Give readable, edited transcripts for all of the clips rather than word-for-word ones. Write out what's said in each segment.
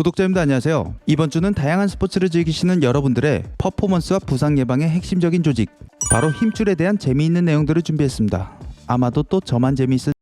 구독자님들 안녕하세요. 이번 주는 다양한 스포츠를 즐기시는 여러분들의 퍼포먼스와 부상 예방의 핵심적인 조직, 바로 힘줄에 대한 재미있는 내용들을 준비했습니다. 아마도 또 저만 재미있을.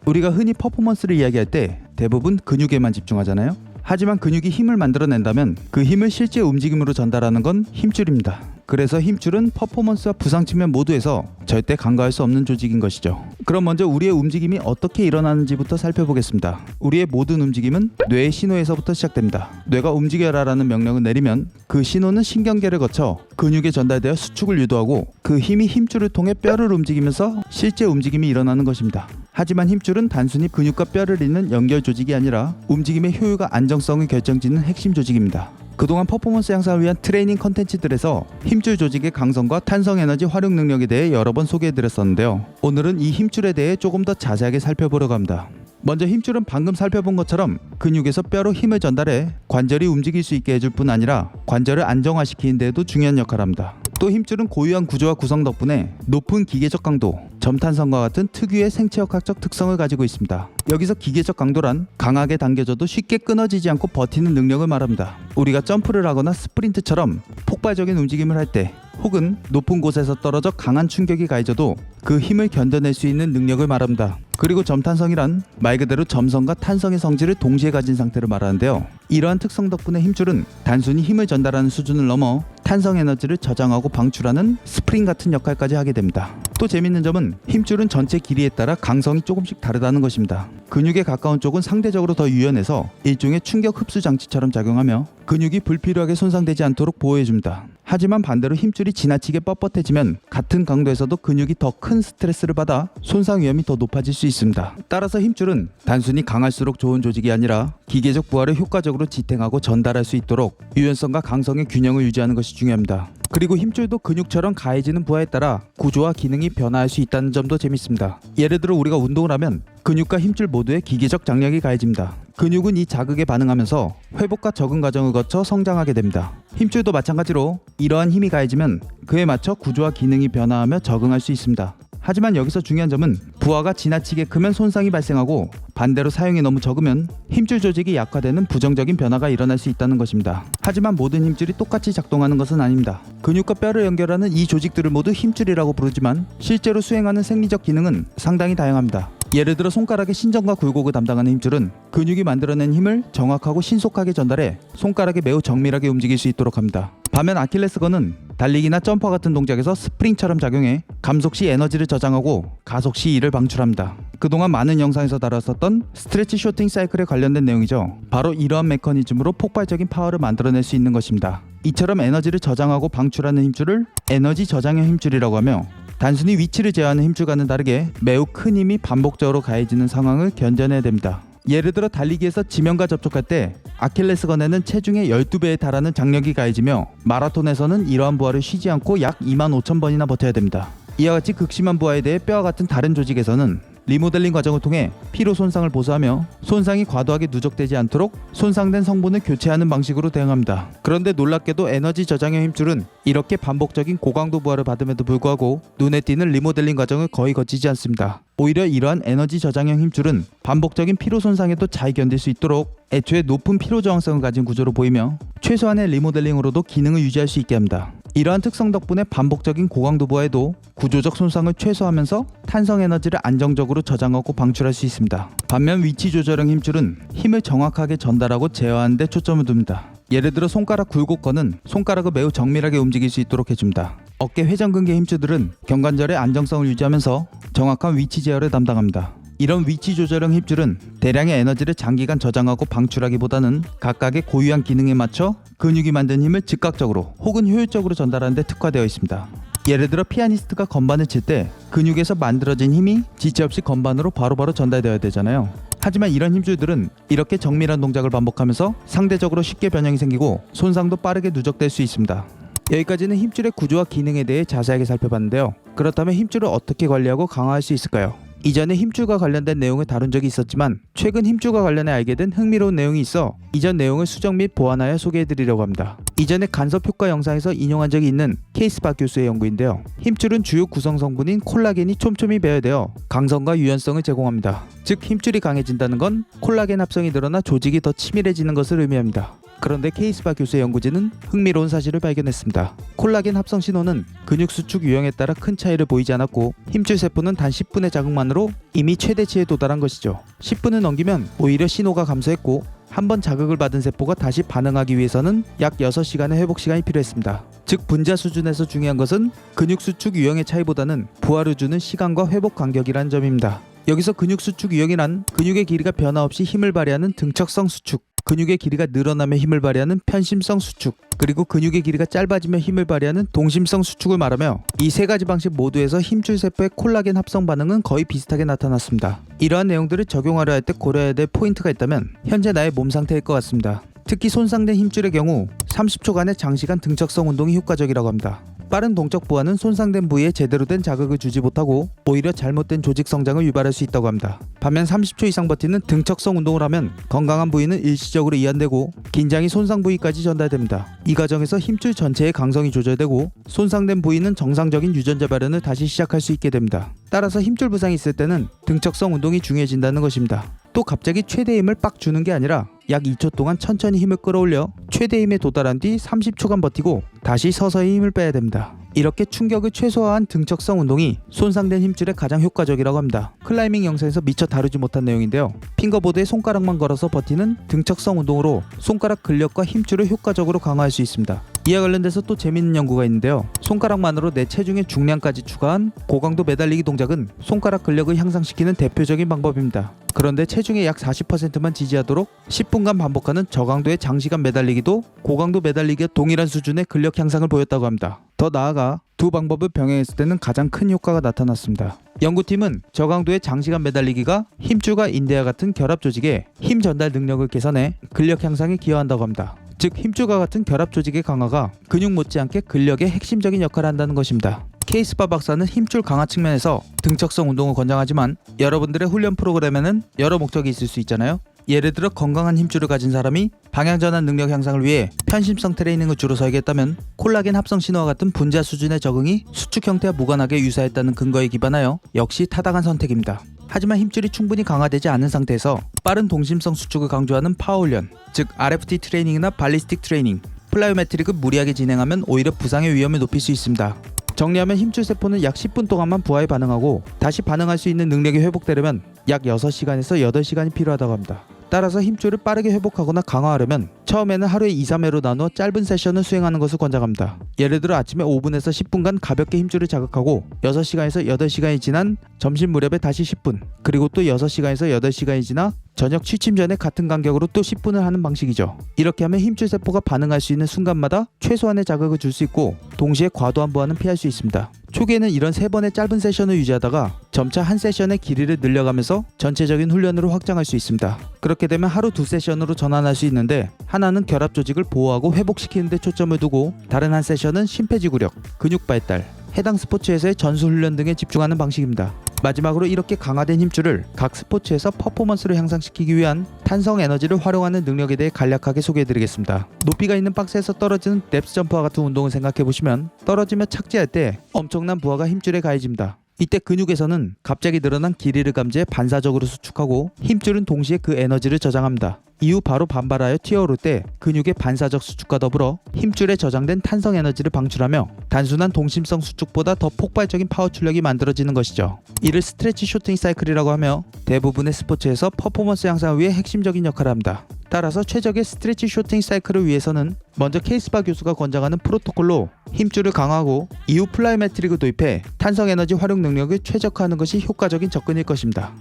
우리가 흔히 퍼포먼스를 이야기할 때 대부분 근육에만 집중하잖아요. 하지만 근육이 힘을 만들어낸다면 그 힘을 실제 움직임으로 전달하는 건 힘줄입니다. 그래서 힘줄은 퍼포먼스와 부상 측면 모두에서 절대 간과할 수 없는 조직인 것이죠. 그럼 먼저 우리의 움직임이 어떻게 일어나는지부터 살펴보겠습니다. 우리의 모든 움직임은 뇌의 신호에서부터 시작됩니다. 뇌가 움직여라라는 명령을 내리면 그 신호는 신경계를 거쳐 근육에 전달되어 수축을 유도하고 그 힘이 힘줄을 통해 뼈를 움직이면서 실제 움직임이 일어나는 것입니다. 하지만 힘줄은 단순히 근육과 뼈를 잇는 연결 조직이 아니라 움직임의 효율과 안정성을 결정짓는 핵심 조직입니다. 그동안 퍼포먼스 향상을 위한 트레이닝 컨텐츠들에서 힘줄 조직의 강성과 탄성 에너지 활용 능력에 대해 여러 번 소개해드렸었는데요. 오늘은 이 힘줄에 대해 조금 더 자세하게 살펴보려고 합니다. 먼저 힘줄은 방금 살펴본 것처럼 근육에서 뼈로 힘을 전달해 관절이 움직일 수 있게 해줄 뿐 아니라 관절을 안정화시키는 데에도 중요한 역할을 합니다. 또 힘줄은 고유한 구조와 구성 덕분에 높은 기계적 강도, 점탄성과 같은 특유의 생체역학적 특성을 가지고 있습니다. 여기서 기계적 강도란 강하게 당겨져도 쉽게 끊어지지 않고 버티는 능력을 말합니다. 우리가 점프를 하거나 스프린트처럼 폭발적인 움직임을 할 때 혹은 높은 곳에서 떨어져 강한 충격이 가해져도 그 힘을 견뎌낼 수 있는 능력을 말합니다. 그리고 점탄성이란 말 그대로 점성과 탄성의 성질을 동시에 가진 상태를 말하는데요. 이러한 특성 덕분에 힘줄은 단순히 힘을 전달하는 수준을 넘어 탄성 에너지를 저장하고 방출하는 스프링 같은 역할까지 하게 됩니다. 또 재밌는 점은 힘줄은 전체 길이에 따라 강성이 조금씩 다르다는 것입니다. 근육에 가까운 쪽은 상대적으로 더 유연해서 일종의 충격 흡수 장치처럼 작용하며 근육이 불필요하게 손상되지 않도록 보호해줍니다. 하지만 반대로 힘줄이 지나치게 뻣뻣해지면 같은 강도에서도 근육이 더 큰 스트레스를 받아 손상 위험이 더 높아질 수 있습니다. 따라서 힘줄은 단순히 강할수록 좋은 조직이 아니라 기계적 부하를 효과적으로 지탱하고 전달할 수 있도록 유연성과 강성의 균형을 유지하는 것이 중요합니다. 그리고 힘줄도 근육처럼 가해지는 부하에 따라 구조와 기능이 변화할 수 있다는 점도 재밌습니다. 예를 들어 우리가 운동을 하면 근육과 힘줄 모두에 기계적 장력이 가해집니다. 근육은 이 자극에 반응하면서 회복과 적응 과정을 거쳐 성장하게 됩니다. 힘줄도 마찬가지로 이러한 힘이 가해지면 그에 맞춰 구조와 기능이 변화하며 적응할 수 있습니다. 하지만 여기서 중요한 점은 부하가 지나치게 크면 손상이 발생하고 반대로 사용이 너무 적으면 힘줄 조직이 약화되는 부정적인 변화가 일어날 수 있다는 것입니다. 하지만 모든 힘줄이 똑같이 작동하는 것은 아닙니다. 근육과 뼈를 연결하는 이 조직들을 모두 힘줄이라고 부르지만 실제로 수행하는 생리적 기능은 상당히 다양합니다. 예를 들어 손가락의 신전과 굴곡을 담당하는 힘줄은 근육이 만들어낸 힘을 정확하고 신속하게 전달해 손가락이 매우 정밀하게 움직일 수 있도록 합니다. 반면 아킬레스건은 달리기나 점퍼 같은 동작에서 스프링처럼 작용해 감속 시 에너지를 저장하고 가속 시 이를 방출합니다. 그동안 많은 영상에서 다뤘었던 스트레치 쇼팅 사이클에 관련된 내용이죠. 바로 이러한 메커니즘으로 폭발적인 파워를 만들어낼 수 있는 것입니다. 이처럼 에너지를 저장하고 방출하는 힘줄을 에너지 저장형 힘줄이라고 하며 단순히 위치를 제어하는 힘줄과는 다르게 매우 큰 힘이 반복적으로 가해지는 상황을 견뎌내야 됩니다. 예를 들어 달리기에서 지면과 접촉할 때 아킬레스건에는 체중의 12배에 달하는 장력이 가해지며 마라톤에서는 이러한 부하를 쉬지 않고 약 25,000번이나 버텨야 됩니다. 이와 같이 극심한 부하에 대해 뼈와 같은 다른 조직에서는 리모델링 과정을 통해 피로 손상을 보수하며 손상이 과도하게 누적되지 않도록 손상된 성분을 교체하는 방식으로 대응합니다. 그런데 놀랍게도 에너지 저장형 힘줄은 이렇게 반복적인 고강도 부하를 받음에도 불구하고 눈에 띄는 리모델링 과정을 거의 거치지 않습니다. 오히려 이러한 에너지 저장형 힘줄은 반복적인 피로 손상에도 잘 견딜 수 있도록 애초에 높은 피로 저항성을 가진 구조로 보이며 최소한의 리모델링으로도 기능을 유지할 수 있게 합니다. 이러한 특성 덕분에 반복적인 고강도 부하에도 구조적 손상을 최소화하면서 탄성 에너지를 안정적으로 저장하고 방출할 수 있습니다. 반면 위치 조절형 힘줄은 힘을 정확하게 전달하고 제어하는 데 초점을 둡니다. 예를 들어 손가락 굴곡건은 손가락을 매우 정밀하게 움직일 수 있도록 해줍니다. 어깨 회전근개 힘줄들은 경관절의 안정성을 유지하면서 정확한 위치 제어를 담당합니다. 이런 위치 조절형 힘줄은 대량의 에너지를 장기간 저장하고 방출하기보다는 각각의 고유한 기능에 맞춰 근육이 만든 힘을 즉각적으로 혹은 효율적으로 전달하는 데 특화되어 있습니다. 예를 들어 피아니스트가 건반을 칠 때 근육에서 만들어진 힘이 지체 없이 건반으로 바로바로 전달되어야 되잖아요. 하지만 이런 힘줄들은 이렇게 정밀한 동작을 반복하면서 상대적으로 쉽게 변형이 생기고 손상도 빠르게 누적될 수 있습니다. 여기까지는 힘줄의 구조와 기능에 대해 자세하게 살펴봤는데요. 그렇다면 힘줄을 어떻게 관리하고 강화할 수 있을까요? 이전에 힘줄과 관련된 내용을 다룬 적이 있었지만 최근 힘줄과 관련해 알게 된 흥미로운 내용이 있어 이전 내용을 수정 및 보완하여 소개해드리려고 합니다. 이전에 간섭 효과 영상에서 인용한 적이 있는 케이스박 교수의 연구인데요. 힘줄은 주요 구성 성분인 콜라겐이 촘촘히 배열되어 강성과 유연성을 제공합니다. 즉 힘줄이 강해진다는 건 콜라겐 합성이 늘어나 조직이 더 치밀해지는 것을 의미합니다. 그런데 케이스박 교수의 연구진은 흥미로운 사실을 발견했습니다. 콜라겐 합성 신호는 근육 수축 유형에 따라 큰 차이를 보이지 않았고 힘줄 세포는 단 10분의 자극만으로 이미 최대치에 도달한 것이죠. 10분을 넘기면 오히려 신호가 감소했고 한번 자극을 받은 세포가 다시 반응하기 위해서는 약 6시간의 회복 시간이 필요했습니다. 즉 분자 수준에서 중요한 것은 근육 수축 유형의 차이보다는 부하를 주는 시간과 회복 간격이라는 점입니다. 여기서 근육 수축 유형이란 근육의 길이가 변화 없이 힘을 발휘하는 등척성 수축, 근육의 길이가 늘어나며 힘을 발휘하는 편심성 수축, 그리고 근육의 길이가 짧아지며 힘을 발휘하는 동심성 수축을 말하며 이 세 가지 방식 모두에서 힘줄 세포의 콜라겐 합성 반응은 거의 비슷하게 나타났습니다. 이러한 내용들을 적용하려 할 때 고려해야 될 포인트가 있다면 현재 나의 몸 상태일 것 같습니다. 특히 손상된 힘줄의 경우 30초간의 장시간 등척성 운동이 효과적이라고 합니다. 빠른 동적 부하는 손상된 부위에 제대로 된 자극을 주지 못하고 오히려 잘못된 조직 성장을 유발할 수 있다고 합니다. 반면 30초 이상 버티는 등척성 운동을 하면 건강한 부위는 일시적으로 이완되고 긴장이 손상 부위까지 전달됩니다. 이 과정에서 힘줄 전체의 강성이 조절되고 손상된 부위는 정상적인 유전자 발현을 다시 시작할 수 있게 됩니다. 따라서 힘줄 부상이 있을 때는 등척성 운동이 중요해진다는 것입니다. 또 갑자기 최대 힘을 빡 주는 게 아니라 약 2초 동안 천천히 힘을 끌어올려 최대 힘에 도달한 뒤 30초간 버티고 다시 서서히 힘을 빼야 됩니다. 이렇게 충격을 최소화한 등척성 운동이 손상된 힘줄에 가장 효과적이라고 합니다. 클라이밍 영상에서 미처 다루지 못한 내용인데요. 핑거보드에 손가락만 걸어서 버티는 등척성 운동으로 손가락 근력과 힘줄을 효과적으로 강화할 수 있습니다. 이와 관련돼서 또 재밌는 연구가 있는데요. 손가락만으로 내 체중의 중량까지 추가한 고강도 매달리기 동작은 손가락 근력을 향상시키는 대표적인 방법입니다. 그런데 체중의 약 40%만 지지하도록 10분간 반복하는 저강도의 장시간 매달리기도 고강도 매달리기와 동일한 수준의 근력 향상을 보였다고 합니다. 더 나아가 두 방법을 병행했을 때는 가장 큰 효과가 나타났습니다. 연구팀은 저강도의 장시간 매달리기가 힘줄과 인대와 같은 결합 조직의 힘 전달 능력을 개선해 근력 향상에 기여한다고 합니다. 즉 힘줄과 같은 결합 조직의 강화가 근육 못지않게 근력의 핵심적인 역할을 한다는 것입니다. 케이스바 박사는 힘줄 강화 측면에서 등척성 운동을 권장하지만 여러분들의 훈련 프로그램에는 여러 목적이 있을 수 있잖아요. 예를 들어 건강한 힘줄을 가진 사람이 방향전환 능력 향상을 위해 편심성 트레이닝을 주로 설계했다면 콜라겐 합성 신호와 같은 분자 수준의 적응이 수축 형태와 무관하게 유사했다는 근거에 기반하여 역시 타당한 선택입니다. 하지만 힘줄이 충분히 강화되지 않은 상태에서 빠른 동심성 수축을 강조하는 파워 훈련, 즉 RFT 트레이닝이나 발리스틱 트레이닝, 플라이오메트릭을 무리하게 진행하면 오히려 부상의 위험을 높일 수 있습니다. 정리하면 힘줄 세포는 약 10분 동안만 부하에 반응하고 다시 반응할 수 있는 능력이 회복되려면 약 6시간에서 8시간이 필요하다고 합니다. 따라서 힘줄을 빠르게 회복하거나 강화하려면 처음에는 하루에 2-3회로 나누어 짧은 세션을 수행하는 것을 권장합니다. 예를 들어 아침에 5분에서 10분간 가볍게 힘줄을 자극하고 6시간에서 8시간이 지난 점심 무렵에 다시 10분, 그리고 또 6시간에서 8시간이 지나 저녁 취침 전에 같은 간격으로 또 10분을 하는 방식이죠. 이렇게 하면 힘줄 세포가 반응할 수 있는 순간마다 최소한의 자극을 줄 수 있고 동시에 과도한 부하는 피할 수 있습니다. 초기에는 이런 3번의 짧은 세션을 유지하다가 점차 한 세션의 길이를 늘려가면서 전체적인 훈련으로 확장할 수 있습니다. 그렇게 되면 하루 2세션으로 전환할 수 있는데 하나는 결합 조직을 보호하고 회복시키는 데 초점을 두고 다른 한 세션은 심폐지구력, 근육 발달, 해당 스포츠에서의 전수 훈련 등에 집중하는 방식입니다. 마지막으로 이렇게 강화된 힘줄을 각 스포츠에서 퍼포먼스를 향상시키기 위한 탄성 에너지를 활용하는 능력에 대해 간략하게 소개해드리겠습니다. 높이가 있는 박스에서 떨어지는 뎁스 점프와 같은 운동을 생각해보시면 떨어지며 착지할 때 엄청난 부하가 힘줄에 가해집니다. 이때 근육에서는 갑자기 늘어난 길이를 감지해 반사적으로 수축하고 힘줄은 동시에 그 에너지를 저장합니다. 이후 바로 반발하여 튀어오를 때 근육의 반사적 수축과 더불어 힘줄에 저장된 탄성 에너지를 방출하며 단순한 동심성 수축보다 더 폭발적인 파워 출력이 만들어지는 것이죠. 이를 스트레치 쇼팅 사이클이라고 하며 대부분의 스포츠에서 퍼포먼스 향상을 위해 핵심적인 역할을 합니다. 따라서 최적의 스트레치 쇼팅 사이클을 위해서는 먼저 케이스바 교수가 권장하는 프로토콜로 힘줄을 강화하고 이후 플라이메트릭을 도입해 탄성 에너지 활용 능력을 최적화하는 것이 효과적인 접근일 것입니다.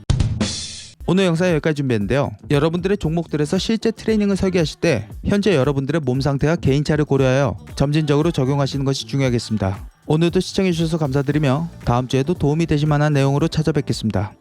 오늘 영상 여기까지 준비했는데요. 여러분들의 종목들에서 실제 트레이닝을 설계하실 때 현재 여러분들의 몸 상태와 개인차를 고려하여 점진적으로 적용하시는 것이 중요하겠습니다. 오늘도 시청해주셔서 감사드리며 다음 주에도 도움이 되실 만한 내용으로 찾아뵙겠습니다.